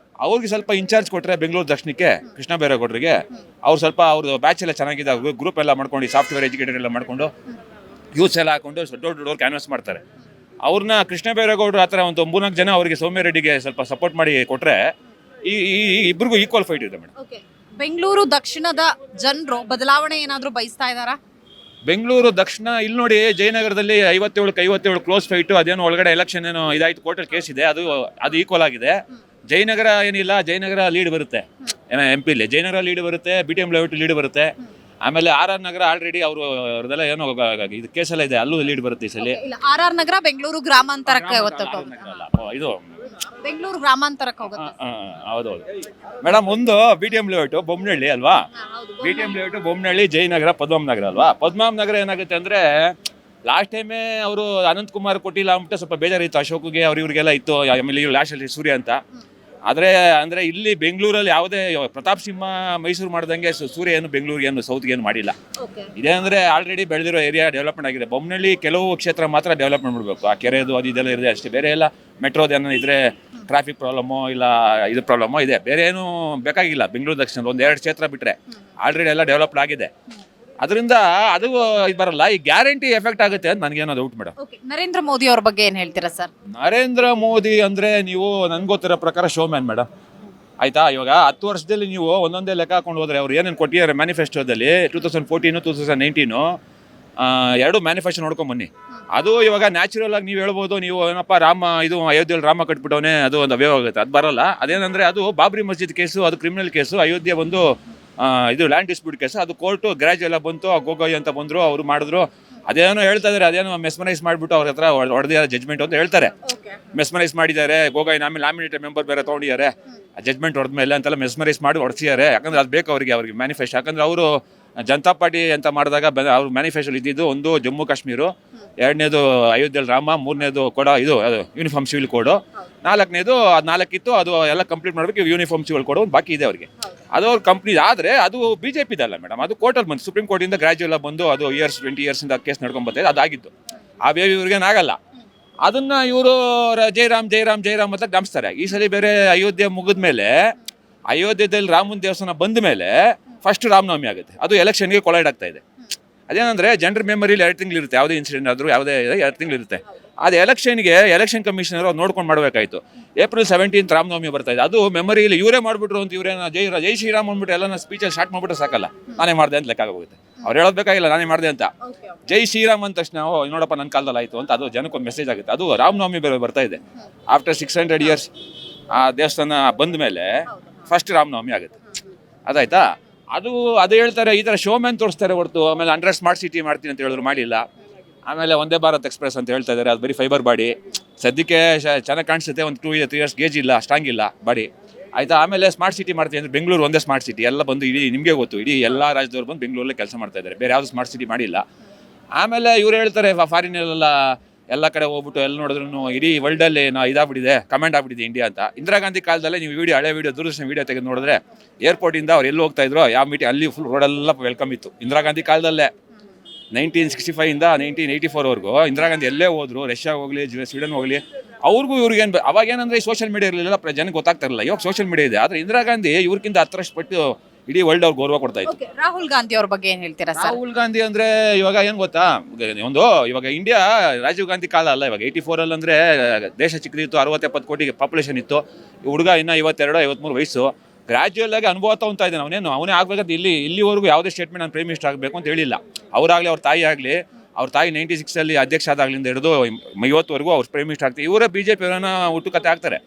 Speaker 2: ಅವ್ರಿಗೆ ಸ್ವಲ್ಪ ಇನ್ಚಾರ್ಜ್ ಕೊಟ್ಟರೆ ಬೆಂಗಳೂರು ದಕ್ಷಿಣಕ್ಕೆ ಕೃಷ್ಣ ಬೈರೇಗೌಡರಿಗೆ ಅವ್ರು ಸ್ವಲ್ಪ ಅವ್ರದ್ದು ಬ್ಯಾಚ್ ಎಲ್ಲ ಚೆನ್ನಾಗಿದೆ. ಗ್ರೂಪ್ ಎಲ್ಲ ಮಾಡ್ಕೊಂಡು ಸಾಫ್ಟ್ವೇರ್ ಎಜುಕೇಟರ್ ಎಲ್ಲ ಮಾಡ್ಕೊಂಡು ಯೂತ್ಸ್ ಎಲ್ಲ ಹಾಕೊಂಡು ದೊಡ್ಡ ಕ್ಯಾನ್ವಾಸ್ ಮಾಡ್ತಾರೆ. ಅವ್ರನ್ನ ಕೃಷ್ಣ ಬೈರೇಗೌಡರು ಆ ಥರ ಒಂದು 3-4 ಜನ ಅವರಿಗೆ ಸೌಮ್ಯ ರೆಡ್ಡಿಗೆ ಸ್ವಲ್ಪ ಸಪೋರ್ಟ್ ಮಾಡಿ ಕೊಟ್ಟರೆ ಈ ಇಬ್ಬರಿಗೂ ಈಕ್ವಲ್ ಫೈಟ್ ಇದೆ ಮೇಡಮ್.
Speaker 3: ಬೆಂಗಳೂರು ದಕ್ಷಿಣದ ಜನರು ಬದಲಾವಣೆ ಏನಾದರೂ ಬಯಸ್ತಾ ಇದ್ದಾರಾ?
Speaker 2: ಬೆಂಗಳೂರು ದಕ್ಷಿಣ ಇಲ್ಲಿ ನೋಡಿ, ಜಯನಗರದಲ್ಲಿ 57-57 ಕ್ಲೋಸ್ ಫೈಟು. ಅದೇನೋ ಒಳಗಡೆ ಎಲೆಕ್ಷನ್ ಏನೋ ಇದಾಯ್ತು, ಕೋರ್ಟಲ್ಲಿ ಕೇಸ್ ಇದೆ, ಅದು ಈಕ್ವಲ್ ಆಗಿದೆ. ಜಯನಗರ ಏನಿಲ್ಲ, ಜಯನಗರ ಲೀಡ್ ಬರುತ್ತೆ MP ಲಿ. ಜಯನಗರ ಲೀಡ್ ಬರುತ್ತೆ, BTM ಲೇಔಟ್ ಲೀಡ್ ಬರುತ್ತೆ. ಆಮೇಲೆ RR ನಗರ ಆಲ್ರೆಡಿ ಅವ್ರದೆಲ್ಲ ಏನೋ ಇದು ಕೇಸೆಲ್ಲ ಇದೆ, ಅಲ್ಲೂ ಲೀಡ್ ಬರುತ್ತೆ ಈ ಸಲ.
Speaker 3: RR ನಗರ ಬೆಂಗಳೂರು ಗ್ರಾಮಾಂತರಕ್ಕೆ
Speaker 2: ಇದು
Speaker 3: ಬೆಂಗಳೂರು ಗ್ರಾಮಾಂತರಕ್ಕೆ ಹೋಗುತ್ತೆ.
Speaker 2: ಹೌದೌದು ಮೇಡಮ್. ಒಂದು BTM ಲೇಔಟ್ ಬೊಮ್ಮನಹಳ್ಳಿ ಅಲ್ವಾ, BTM ಲೇಔಟ್ ಬೊಮ್ಮನಹಳ್ಳಿ, ಜಯನಗರ, ಪದ್ಮನಾಭ ನಗರ ಅಲ್ವಾ. ಪದ್ಮನಾಭ ನಗರ ಏನಾಗುತ್ತೆ ಅಂದ್ರೆ ಲಾಸ್ಟ್ ಟೈಮೇ ಅವರು ಅನಂತಕುಮಾರ್ ಕೊಟ್ಟಿಲ್ಲ ಅಂದ್ಬಿಟ್ಟು ಸ್ವಲ್ಪ ಬೇಜಾರಿತ್ತು ಅಶೋಕ್ಗೆ, ಇವ್ರಿಗೆಲ್ಲ ಇತ್ತು. ಆಮೇಲೆ ಇವ್ರು ಲಾಸ್ಟಲ್ಲಿ ಸೂರ್ಯ ಅಂತ. ಆದರೆ ಅಂದರೆ ಇಲ್ಲಿ ಬೆಂಗಳೂರಲ್ಲಿ ಯಾವುದೇ ಪ್ರತಾಪ್ ಸಿಂಹ ಮೈಸೂರು ಮಾಡ್ದಂಗೆ ಸೂರ್ಯ ಏನು ಬೆಂಗಳೂರಿಗೆ ಏನು ಸೌತ್ಗೆ ಏನು ಮಾಡಿಲ್ಲ. ಇದೇನಂದರೆ ಆಲ್ರೆಡಿ ಬೆಳೆದಿರೋ ಏರಿಯಾ ಡೆವಲಪ್ಮೆಂಟ್ ಆಗಿದೆ. ಬೊಮ್ಮನಹಳ್ಳಿ ಕೆಲವು ಕ್ಷೇತ್ರ ಮಾತ್ರ ಡೆವಲಪ್ಮೆಂಟ್ ಮಾಡಬೇಕು. ಆ ಕೆರೆದು ಅದು ಇದೆಲ್ಲ ಇದೆ ಅಷ್ಟೇ, ಬೇರೆ ಎಲ್ಲ ಮೆಟ್ರೋದೇನೋ ಇದ್ರೆ ಟ್ರಾಫಿಕ್ ಪ್ರಾಬ್ಲಮ್ಮು ಇಲ್ಲ ಇದು ಪ್ರಾಬ್ಲಮ್ಮು ಇದೆ, ಬೇರೆ ಏನು ಬೇಕಾಗಿಲ್ಲ. ಬೆಂಗಳೂರು ದಕ್ಷಿಣದಲ್ಲಿ 1-2 ಕ್ಷೇತ್ರ ಬಿಟ್ಟರೆ ಆಲ್ರೆಡಿ ಎಲ್ಲ ಡೆವಲಪ್ಡ್ ಆಗಿದೆ. ಅದರಿಂದ ಅದು ಇದು ಬರಲ್ಲ. ಈ ಗ್ಯಾರಂಟಿ ಎಫೆಕ್ಟ್ ಆಗುತ್ತೆ ಅಂತ ನನಗೇನೋ ಡೌಟ್ ಮೇಡಮ್.
Speaker 3: ನರೇಂದ್ರ ಮೋದಿ ಅವ್ರ ಬಗ್ಗೆ ಏನು ಹೇಳ್ತೀರಾ ಸರ್?
Speaker 2: ನರೇಂದ್ರ ಮೋದಿ ಅಂದರೆ ನೀವು ನನ್ಗೆ ಗೊತ್ತಿರೋ ಪ್ರಕಾರ ಶೋಮ್ಯಾನ್ ಮೇಡಮ್, ಆಯಿತಾ. ಇವಾಗ 10 ವರ್ಷದಲ್ಲಿ ನೀವು ಒಂದೊಂದೇ ಲೆಕ್ಕ ಹಾಕೊಂಡು ಹೋದರೆ ಅವ್ರು ಏನೇನು ಕೊಟ್ಟಿದ್ದಾರೆ ಮ್ಯಾನಿಫೆಸ್ಟೋದಲ್ಲಿ 2014, 2019 ಎರಡು ಮ್ಯಾನಿಫೆಸ್ಟೋ ನೋಡ್ಕೊಂಬನ್ನಿ. ಅದು ಇವಾಗ ನ್ಯಾಚುರಲ್ ಆಗಿ ನೀವು ಹೇಳ್ಬೋದು, ನೀವು ಏನಪ್ಪ ಇದು ಅಯೋಧ್ಯೆಯಲ್ಲಿ ರಾಮ ಕಟ್ಬಿಟ್ಟವನೇ ಅದು ಒಂದು ಅವ್ಯವ ಆಗುತ್ತೆ. ಅದು ಬರಲ್ಲ. ಅದೇನಂದರೆ ಅದು ಬಾಬ್ರಿ ಮಸ್ಜಿದ್ ಕೇಸು, ಅದು ಕ್ರಿಮಿನಲ್ ಕೇಸು. ಅಯೋಧ್ಯೆ ಒಂದು ಇದು ಲ್ಯಾಂಡ್ ಡಿಸ್ಪ್ಯೂಟ್ ಕೇಸು. ಅದು ಕೋರ್ಟು ಗ್ರಾಜುಯೆಲ್ಲ ಬಂತು, ಗೋಗೊಯ್ ಅಂತ ಬಂದರು, ಅವರು ಮಾಡಿದ್ರು. ಅದೇನೋ ಹೇಳ್ತಾ ಇದ್ದಾರೆ, ಅದೇನೋ ಮೆಸ್ಮರೈಸ್ ಮಾಡಿಬಿಟ್ಟು ಅವ್ರ ಹತ್ರ ಹೊಡೆದಿದ್ದಾರೆ ಜಜ್ಮೆಂಟ್ ಅಂತ ಹೇಳ್ತಾರೆ. ಮೆಸ್ಮರೈಸ್ ಮಾಡಿದ್ದಾರೆ ಗೋಗೊಯ್, ಆಮೇಲೆ ಲಾಮಿನೇಟೆಡ್ ಮೆಂಬರ್ ಬೇರೆ ತೊಗೊಂಡಿದ್ದಾರೆ. ಆ ಜಜ್ಮೆಂಟ್ ಹೊಡೆದ ಮೇಲೆ ಅಂತೆಲ್ಲ ಮೆಸ್ಮರೈಸ್ ಮಾಡಿ ಹೊಡೆಸಿದ್ದಾರೆ. ಯಾಕಂದ್ರೆ ಅದು ಬೇಕು ಅವ್ರಿಗೆ ಮ್ಯಾನಿಫೆಸ್ಟೋ. ಯಾಕಂದ್ರೆ ಅವರು ಜನತಾ ಪಾರ್ಟಿ ಅಂತ ಮಾಡಿದಾಗ ಅವ್ರ ಮ್ಯಾನಿಫೆಸ್ಟೋಲ್ಲಿ ಇದ್ದಿದ್ದು ಒಂದು ಜಮ್ಮು ಕಾಶ್ಮೀರ, 2ನೇದು ಅಯೋಧ್ಯೆಯಲ್ಲಿ ರಾಮ, 3ನೇದು ಇದು ಯೂನಿಫಾರ್ಮ್ ಸಿವಿಲ್ ಕೋಡು, 4ನೇದು ಅದು 4 ಇತ್ತು, ಅದು ಎಲ್ಲ ಕಂಪ್ಲೀಟ್ ಮಾಡಬೇಕು. ಯೂನಿಫಾರ್ಮ್ ಸಿವಿಲ್ ಕೋಡ್ ಒಂದು ಬಾಕಿ ಇದೆ ಅವ್ರಿಗೆ. ಅದು ಅವ್ರ ಕಂಪ್ನಿ. ಆದರೆ ಅದು BJPದಲ್ಲ ಮೇಡಮ್, ಅದು ಕೋರ್ಟಲ್ಲಿ ಬಂದು ಸುಪ್ರೀಂ ಕೋರ್ಟಿಂದ ಗ್ರಾಜುಯಲ್ ಬಂದು ಅದು 20 ಇಯರ್ಸಿಂದ ಕೇಸ್ ನಡ್ಕೊಂಡು ಬರ್ತಾಯಿದೆ. ಅದಾಗಿದ್ದು ಆ ಬೇಬಿ ಇವ್ರಿಗೇನಾಗಲ್ಲ. ಅದನ್ನು ಇವರು ಜೈರಾಮ್ ಅಂತ ಗಮನಿಸ್ತಾರೆ. ಈ ಸಲ ಬೇರೆ ಅಯೋಧ್ಯೆ ಮುಗಿದ ಮೇಲೆ, ಅಯೋಧ್ಯೆಯಲ್ಲಿ ರಾಮನ ದೇವಸ್ಥಾನ ಬಂದ ಮೇಲೆ ಫಸ್ಟ್ ರಾಮನವಮಿ ಆಗುತ್ತೆ. ಅದು ಎಲೆಕ್ಷನ್ಗೆ ಕೊಲೈಡ್ ಆಗ್ತಾ ಇದೆ. ಅದೇನಂದರೆ ಜನರ ಮೆಮರಿಲಿ 2 ತಿಂಗಳಿರುತ್ತೆ, ಯಾವುದೇ ಇನ್ಸಿಡೆಂಟ್ ಆದರೂ ಯಾವುದೇ 2 ತಿಂಗಳಿರುತ್ತೆ. ಅದು ಎಲೆಕ್ಷನ್ ಕಮಿಷನರ್ ಅವ್ರು ನೋಡ್ಕೊಂಡು ಮಾಡಬೇಕಾಯ್ತು. ಏಪ್ರಿಲ್ 17 ರಾಮನವಮಿ ಬರ್ತಾ ಇದೆ. ಅದು ಮೆಮರಿಲಿ ಇವರೇ ಮಾಡಿಬಿಟ್ರು ಅಂತ ಇವರೇನ ಜೈ ಶ್ರೀರಾಮ್ ಅಂದ್ಬಿಟ್ಟು ಎಲ್ಲ ಸ್ಪೀಚಲ್ಲಿ ಸ್ಟಾರ್ಟ್ ಮಾಡಿಬಿಟ್ರೆ ಸಾಕಲ್ಲ, ನಾನೇ ಮಾಡಿದೆ ಅಂತ ಲೆಕ್ಕ ಆಗೋಗುತ್ತೆ. ಅವ್ರು ಹೇಳೋದು ಬೇಕಾಗಿಲ್ಲ, ನಾನೇ ಮಾಡಿದೆ ಅಂತ. ಜೈ ಶ್ರೀರಾಮ್ ಅಂದ ತಕ್ಷಣ ನೋಡಪ್ಪ ನನ್ನ ಕಾಲದಲ್ಲಿ ಆಯಿತು ಅಂತ ಅದು ಜನಕ್ಕೊಂದು ಮೆಸೇಜ್ ಆಗುತ್ತೆ. ಅದು ರಾಮನವಮಿ ಬೇರೆ ಬರ್ತಾ ಇದೆ. ಆಫ್ಟರ್ 600 ಇಯರ್ಸ್ ಆ ದೇವಸ್ಥಾನ ಬಂದ ಮೇಲೆ ಫಸ್ಟ್ ರಾಮನವಮಿ ಆಗುತ್ತೆ. ಅದಾಯ್ತಾ. ಅದು ಹೇಳ್ತಾರೆ, ಈ ಥರ ಶೋಮ್ಯಾನ್ ತೋರಿಸ್ತಾರೆ ಹೊರತು ಆಮೇಲೆ 100 ಸ್ಮಾರ್ಟ್ ಸಿಟಿ ಮಾಡ್ತೀನಿ ಅಂತ ಹೇಳಿದ್ರು, ಮಾಡಿಲ್ಲ. ಆಮೇಲೆ ವಂದೇ ಭಾರತ್ ಎಕ್ಸ್ಪ್ರೆಸ್ ಅಂತ ಹೇಳ್ತಾ ಇದ್ದಾರೆ, ಅದು ಬರೀ ಫೈಬರ್ ಬಾಡಿ. ಸದ್ಯಕ್ಕೆ ಚೆನ್ನಾಗಿ ಕಾಣಿಸುತ್ತೆ, ಒಂದು 2-3 ಇಯರ್ಸ್ ಗೇಜ್ ಇಲ್ಲ, ಸ್ಟ್ರಾಂಗ್ ಇಲ್ಲ ಬಾಡಿ, ಆಯಿತಾ. ಆಮೇಲೆ ಸ್ಮಾರ್ಟ್ ಸಿಟಿ ಮಾಡ್ತೀನಿ ಅಂದರೆ ಬೆಂಗಳೂರು ಒಂದೇ ಸ್ಮಾರ್ಟ್ ಸಿಟಿ, ಎಲ್ಲ ಬಂದು ಇಡೀ ನಿಮಗೆ ಗೊತ್ತು, ಇಡೀ ಎಲ್ಲ ರಾಜ್ಯದವ್ರು ಬಂದು ಬೆಂಗಳೂರಲ್ಲೇ ಕೆಲಸ ಮಾಡ್ತಾ ಇದ್ದಾರೆ, ಬೇರೆ ಯಾವುದು ಸ್ಮಾರ್ಟ್ ಸಿಟಿ ಮಾಡಿಲ್ಲ. ಆಮೇಲೆ ಇವ್ರು ಹೇಳ್ತಾರೆ ಫಾರಿನಲ್ಲೆಲ್ಲ ಎಲ್ಲ ಕಡೆ ಹೋಗ್ಬಿಟ್ಟು ಎಲ್ಲ ನೋಡಿದ್ರು ಇಡೀ ವರ್ಲ್ಡಲ್ಲಿ ಇದಾಗ್ಬಿಟ್ಟಿದೆ, ಕಮೆಂಟ್ ಆಗ್ಬಿಟ್ಟಿದೆ ಇಂಡಿಯಾ ಅಂತ. ಇಂದಿರಾ ಗಾಂಧಿ ಕಾಲದಲ್ಲೇ ನೀವು ಹಳೆ ವೀಡಿಯೋ ದೂರದರ್ಶನ ವೀಡಿಯೋ ತೆಗೆದು ನೋಡಿದ್ರೆ ಏರ್ಪೋರ್ಟಿಂದ ಅವ್ರು ಎಲ್ಲಿ ಹೋಗ್ತಾ ಇದ್ರು, ಯಾವ ಮೀಟಿಂಗ್, ಅಲ್ಲಿ ಫುಲ್ ರೋಡೆಲ್ಲ ವೆಲ್ಕಮ್ ಇತ್ತು. ಇಂದಿರಾ ಗಾಂಧಿ ಕಾಲದಲ್ಲೇ 1965 1984ವರೆಗೂ ಇಂದಿರಾ ಗಾಂಧಿ ಎಲ್ಲೇ ಹೋದ್ರು, ರಷ್ಯಾ ಹೋಗಲಿ, ಸ್ವೀಡನ್ ಹೋಗಲಿ, ಅವ್ರಿಗೂ ಇವ್ರಿಗೇನು ಅವಾಗೇನಂದ್ರೆ ಸೋಷಿಯಲ್ ಮೀಡಿಯಾ ಇರಲಿಲ್ಲ, ಜನಕ್ಕೆ ಗೊತ್ತಾಗ್ತಾ ಇರಲಿಲ್ಲ. ಇವಾಗ ಸೋಷಿಯಲ್ ಮೀಡಿಯಾ ಇದೆ. ಆದರೆ ಇಂದಿರಾ ಗಾಂಧಿ ಇವ್ರಿಗಿಂತ 10 ಪಟ್ಟು ಇಡೀ ವರ್ಲ್ಡ್ ಅವ್ರು ಗೌರವ ಕೊಡ್ತಾ ಇತ್ತು.
Speaker 3: ರಾಹುಲ್ ಗಾಂಧಿ ಅವ್ರ ಬಗ್ಗೆ ಏನು ಹೇಳ್ತೀರಾ ಸರ್?
Speaker 2: ರಾಹುಲ್ ಗಾಂಧಿ ಅಂದರೆ ಇವಾಗ ಏನು ಗೊತ್ತಾ, ಇವಾಗ ಇಂಡಿಯಾ ರಾಜೀವ್ ಗಾಂಧಿ ಕಾಲ ಅಲ್ಲ. ಇವಾಗ 84 ಅಂದರೆ ದೇಶ ಚಿಕ್ಕದಿತ್ತು, 60-70 ಕೋಟಿ ಪಾಪ್ಯುಲೇಷನ್ ಇತ್ತು. ಹುಡುಗ ಇನ್ನೂ 52-53 ವಯಸ್ಸು. ಗ್ರ್ಯಾಜುಯಲ್ ಆಗಿ ಅನುಭವ ತಗೊತಾ ಇದ್ದಾನೆ. ಅವನೇ ಆಗ್ಬೇಕಂತ ಇಲ್ಲಿವರೆಗೂ ಯಾವುದೇ ಸ್ಟೇಟ್ಮೆಂಟ್ ನಾನು ಪ್ರೈಮ್ ಮಿನಿಸ್ಟರ್ ಆಗಬೇಕು ಅಂತ ಹೇಳಿಲ್ಲ. ಅವರಾಗಲಿ ಅವ್ರ ತಾಯಿ ಆಗಲಿ, ಅವ್ರ ತಾಯಿ 96ಅಲ್ಲಿ ಅಧ್ಯಕ್ಷ ಆದಾಗಲಿಂದ ಹಿಡಿದು 50ವರೆಗೂ ಅವ್ರು ಪ್ರೈಮ್ ಮಿನಿಸ್ಟರ್ ಆಗ್ತಾರೆ. ಇವರೇ BJP ಅವರನ್ನ ಹುಟ್ಟುಕತೆ ಆಗ್ತಾರೆ.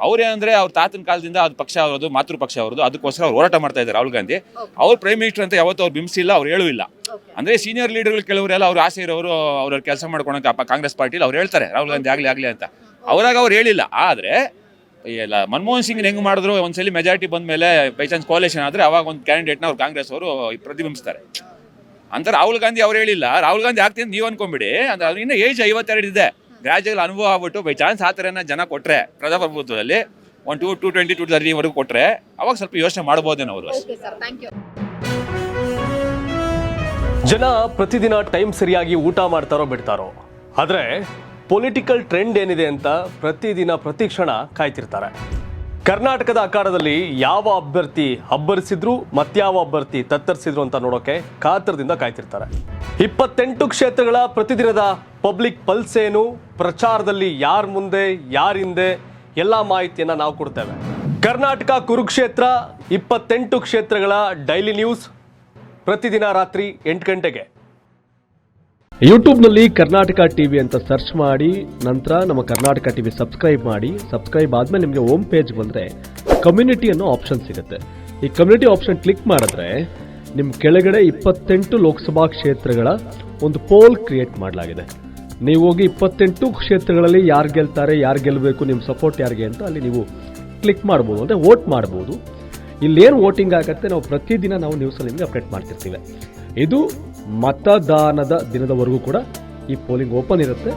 Speaker 2: ಅವರೇ ಅಂದರೆ ಅವ್ರ ತಾತನ ಕಾಲದಿಂದ ಅದು ಪಕ್ಷ ಅವ್ರದ್ದು, ಮಾತೃ ಪಕ್ಷ ಅವ್ರದ್ದು, ಅದಕ್ಕೋಸ್ಕರ ಅವ್ರು ಹೋರಾಟ ಮಾಡ್ತಾ ಇದ್ದಾರೆ. ರಾಹುಲ್ ಗಾಂಧಿ ಅವ್ರು ಪ್ರೈಮ್ ಮಿನಿಸ್ಟರ್ ಅಂತ ಯಾವತ್ತೂ ಅವ್ರು ಬಿಂಬಿಸಿಲ್ಲ, ಅವ್ರು ಹೇಳುವಿಲ್ಲ. ಅಂದರೆ ಸೀನಿಯರ್ ಲೀಡರ್ಗಳು ಕೆಲವರೆಲ್ಲ ಅವ್ರ ಆಸೆ ಇರೋರು ಅವ್ರ ಕೆಲಸ ಮಾಡ್ಕೊಳಕ್ಕೆ ಕಾಂಗ್ರೆಸ್ ಪಾರ್ಟಿಲಿ ಅವ್ರು ಹೇಳ್ತಾರೆ ರಾಹುಲ್ ಗಾಂಧಿ ಆಗಲಿ ಅಂತ. ಅವರಾಗ ಅವ್ರು ಹೇಳಿಲ್ಲ. ಆದರೆ ಎಲ್ಲ ಮನಮೋಹನ್ ಸಿಂಗ್ ಹೆಂಗೆ ಮಾಡಿದ್ರು, ಒಂದ್ಸಲಿ ಮೆಜಾರಿಟಿ ಬಂದ ಮೇಲೆ ಬೈ ಚಾನ್ಸ್ ಕೋಲೇಷನ್ ಆದರೆ ಅವಾಗ ಒಂದು ಕ್ಯಾಂಡಿಡೇಟ್ನ ಅವ್ರು ಕಾಂಗ್ರೆಸ್ ಅವರು ಪ್ರತಿಬಿಂಬಿಸ್ತಾರೆ ಅಂತ. ರಾಹುಲ್ ಗಾಂಧಿ ಅವ್ರು ಹೇಳಿಲ್ಲ. ರಾಹುಲ್ ಗಾಂಧಿ ಆಗ್ತೀನಿ ನೀವು ಅನ್ಕೊಂಬಿಡಿ. ಅಂದ್ರೆ ಇನ್ನೂ ಏಜ್ 52 ಇದೆ. ಗ್ರಾಜುವಲ್ ಅನುಭವ ಆಗ್ಬಿಟ್ಟು ಬೈ ಚಾನ್ಸ್ ಆ ಥರನ ಜನ ಕೊಟ್ಟರೆ ಪ್ರಜಾಪ್ರಭುತ್ವದಲ್ಲಿ 220, 230 ಕೊಟ್ಟರೆ ಅವಾಗ ಸ್ವಲ್ಪ ಯೋಚನೆ ಮಾಡ್ಬೋದೇನೋ ಅವರು.
Speaker 4: ಜನ ಪ್ರತಿದಿನ ಟೈಮ್ ಸರಿಯಾಗಿ ಊಟ ಮಾಡ್ತಾರೋ ಬಿಡ್ತಾರೋ, ಆದರೆ ಪೊಲಿಟಿಕಲ್ ಟ್ರೆಂಡ್ ಏನಿದೆ ಅಂತ ಪ್ರತಿದಿನ ಪ್ರತಿ ಕ್ಷಣ ಕಾಯ್ತಿರ್ತಾರೆ. ಕರ್ನಾಟಕದ ಅಖಾಡದಲ್ಲಿ ಯಾವ ಅಭ್ಯರ್ಥಿ ಅಬ್ಬರಿಸಿದ್ರು ಮತ್ಯಾವ ಅಭ್ಯರ್ಥಿ ತತ್ತರಿಸಿದ್ರು ಅಂತ ನೋಡೋಕೆ ಕಾತರದಿಂದ ಕಾಯ್ತಿರ್ತಾರೆ. 28 ಕ್ಷೇತ್ರಗಳ ಪ್ರತಿದಿನದ ಪಬ್ಲಿಕ್ ಪಲ್ಸ್ ಏನು, ಪ್ರಚಾರದಲ್ಲಿ ಯಾರ ಮುಂದೆ ಯಾರ ಹಿಂದೆ ಎಲ್ಲ ಮಾಹಿತಿಯನ್ನು ನಾವು ಕೊಡ್ತೇವೆ. ಕರ್ನಾಟಕ ಕುರುಕ್ಷೇತ್ರ 28 ಕ್ಷೇತ್ರಗಳ ಡೈಲಿ ನ್ಯೂಸ್ ಪ್ರತಿದಿನ ರಾತ್ರಿ 8 ಗಂಟೆಗೆ ಯೂಟ್ಯೂಬ್ನಲ್ಲಿ ಕರ್ನಾಟಕ ಟಿವಿ ಅಂತ ಸರ್ಚ್ ಮಾಡಿ, ನಂತರ ನಮ್ಮ ಕರ್ನಾಟಕ ಟಿವಿ ಸಬ್ಸ್ಕ್ರೈಬ್ ಮಾಡಿ. ಸಬ್ಸ್ಕ್ರೈಬ್ ಆದಮೇಲೆ ನಿಮಗೆ ಹೋಮ್ ಪೇಜ್ ಬಂದರೆ ಕಮ್ಯುನಿಟಿ ಅನ್ನೋ ಆಪ್ಷನ್ ಸಿಗುತ್ತೆ. ಈ ಕಮ್ಯುನಿಟಿ ಆಪ್ಷನ್ ಕ್ಲಿಕ್ ಮಾಡಿದ್ರೆ ನಿಮ್ಮ ಕೆಳಗಡೆ 28 ಲೋಕಸಭಾ ಕ್ಷೇತ್ರಗಳ ಒಂದು ಪೋಲ್ ಕ್ರಿಯೇಟ್ ಮಾಡಲಾಗಿದೆ. ನೀವು ಹೋಗಿ 28 ಕ್ಷೇತ್ರಗಳಲ್ಲಿ ಯಾರು ಗೆಲ್ತಾರೆ, ಯಾರು ಗೆಲ್ಲಬೇಕು, ನಿಮ್ಮ ಸಪೋರ್ಟ್ ಯಾರಿಗೆ ಅಂತ ಅಲ್ಲಿ ನೀವು ಕ್ಲಿಕ್ ಮಾಡ್ಬೋದು, ಅಂದರೆ ವೋಟ್ ಮಾಡ್ಬೋದು. ಇಲ್ಲೇನು ವೋಟಿಂಗ್ ಆಗುತ್ತೆ ನಾವು ಪ್ರತಿದಿನ ನಾವು ನ್ಯೂಸಲ್ಲಿ ನಿಮಗೆ ಅಪ್ಡೇಟ್ ಮಾಡ್ತಿರ್ತೀವಿ. ಇದು ಮತದಾನದ ದಿನದವರೆಗೂ ಕೂಡ ಈ ಪೋಲಿಂಗ್ ಓಪನ್ ಇರುತ್ತೆ.